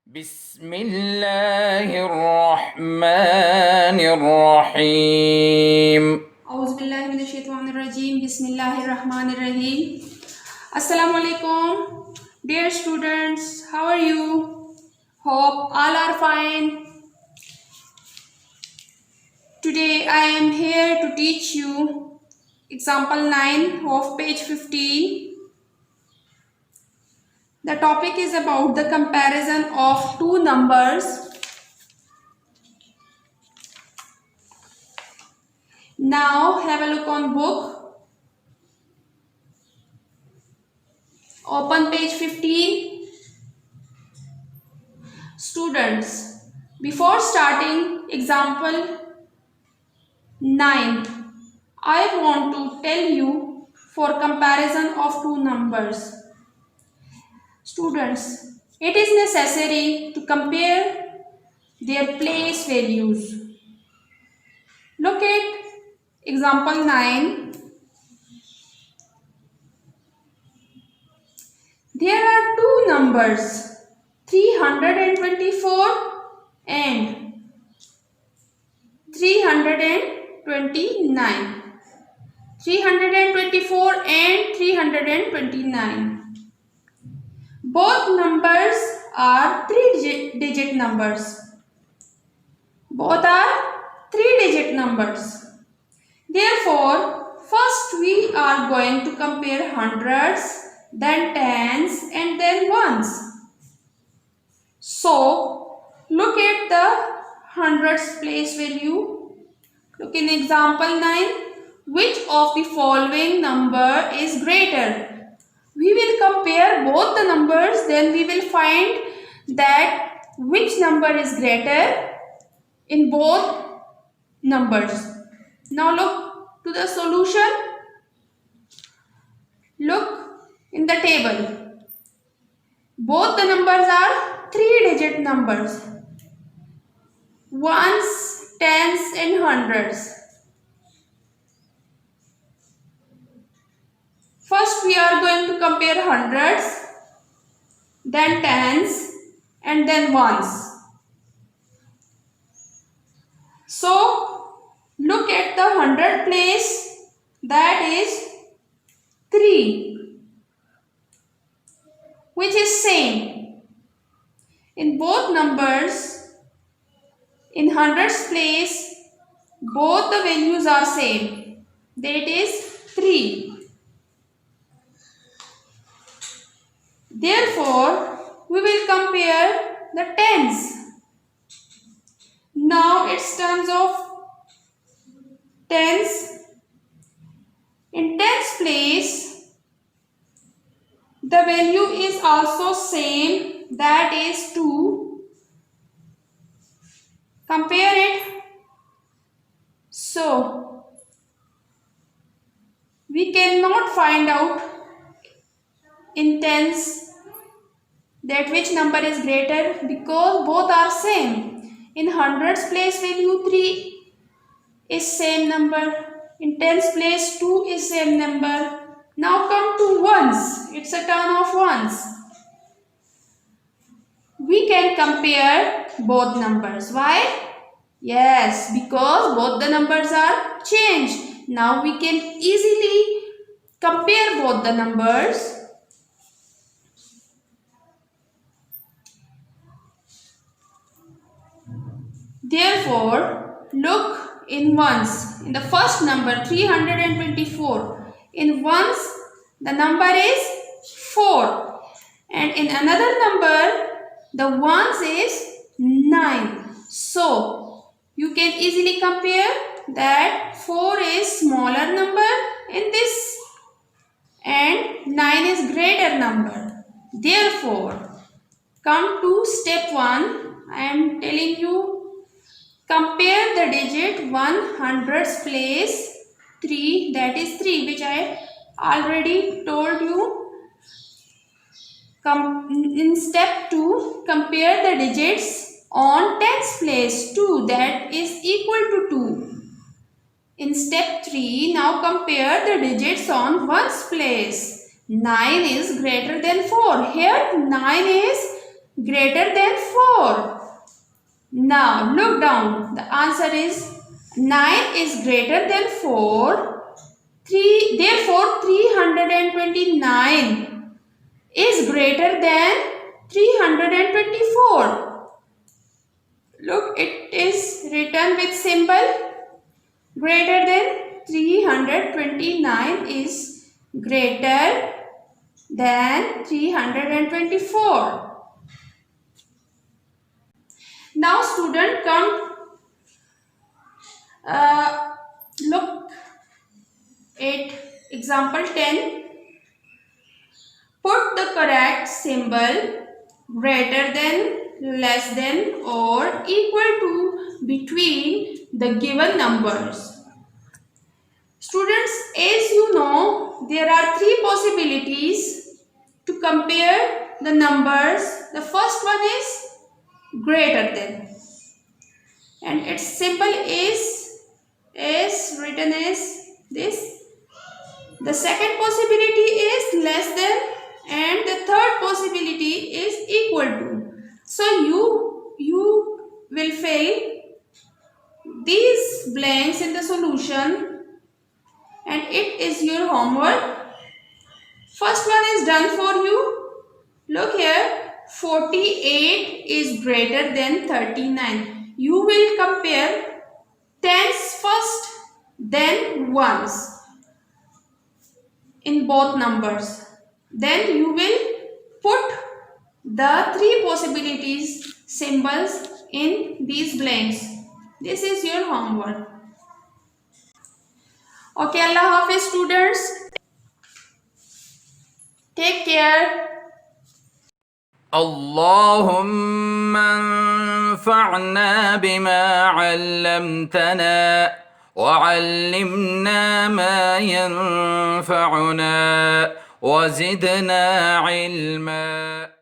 بسم الله الرحمن الرحيم Auzubillahiminash-shaytanir-rajim. Bismillahir-rahmanir-rahim. Assalamu alaikum. Dear students, how are you? Hope all are fine. Today I am here to teach you example 9 of page 15. The topic is about the comparison of two numbers. Now have a look on book. Open page 15. Students, before starting example 9, I want to tell you for comparison of two numbers. Students, it is necessary to compare their place values. Look at example 9. There are two numbers, 324 and 329. 324 and 329. Both numbers are three-digit numbers. Both are three-digit numbers. Therefore, first we are going to compare hundreds, then tens, and then ones. So, look at the hundreds place value. Look in example 9. Which of the following number is greater? We will compare both the numbers, then we will find that which number is greater in both numbers. Now look to the solution. Look in the table. Both the numbers are three-digit numbers. Ones, tens and hundreds. First we are going to compare hundreds, then tens, and then ones. So, look at the hundred place, that is 3, which is same. In both numbers, in hundreds place, both the values are same. That is 3. Therefore, we will compare the tens. Now it's terms of tens. In tens place, the value is also same, that is 2. Compare it. So, we cannot find out in tens that which number is greater because both are same. In hundreds place value 3 is same number. In tens place 2 is same number. Now come to ones. It's a turn of ones. We can compare both numbers. Why? Yes, because both the numbers are changed. Now we can easily compare both the numbers. Therefore, look in ones. In the first number 324. In ones, the number is 4. And in another number, the ones is 9. So, you can easily compare that 4 is smaller number in this and 9 is greater number. Therefore, come to step 1. I am telling you, compare the digit 100's place 3, that is 3, which I already told you. In step 2, compare the digits on tens place 2, that is equal to 2. In step 3, now compare the digits on ones place. 9 is greater than 4. Here 9 is greater than 4. Now look down. The answer is 9 is greater than 4. Therefore 329 is greater than 324. Look, it is written with symbol greater than. 329 is greater than 324. Now student, come look at example 10. Put the correct symbol greater than, less than or equal to between the given numbers. Students, as you know, there are three possibilities to compare the numbers. The first one is greater than, and its symbol is written as this. The second possibility is less than, and the third possibility is equal to. So you will fill these blanks in the solution, and it is your homework. First one is done for you. Look here, 48 is greater than 39. You will compare tens first, then ones in both numbers. Then you will put the three possibilities symbols in these blanks. This is your homework. Okay, Allah Hafiz students. Take care. اللهم انفعنا بما علمتنا وعلمنا ما ينفعنا وزدنا علما.